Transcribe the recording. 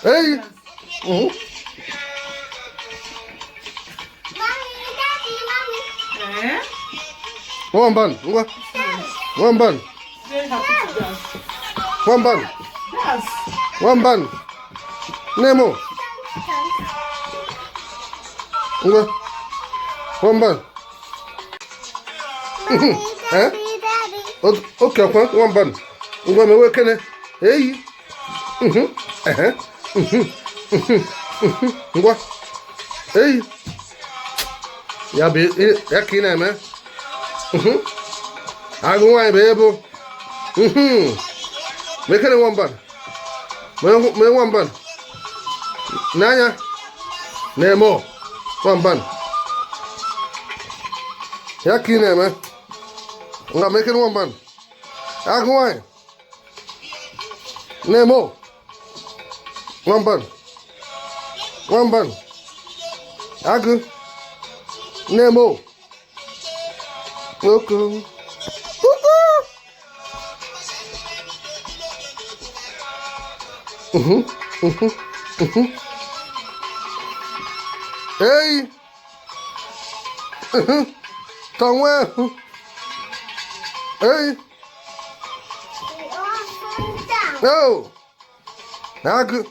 Hey. Mhm. Eh? One bun. Ngwa. One bun. Very happy to dance. One bun. Yes. One bun. Nemo. Ngwa. One bun. Eh? Okay, one bun. Ngwa me we kene. Hey. Eh. Ngwa. Hey. Ya be ya kina me. Agụ nwaanyị bụ ebo. Mekere nwamba. Mee nwamba. N'anya. Na-eme nwamba. Ya ka ị na-eme. Nga mekere nwamba. Agụ nwaanyị. Na-eme nwamba. Nwamba. Agụ. Na-eme Welcome. Hey. Somewhere. Hey. No. Now good.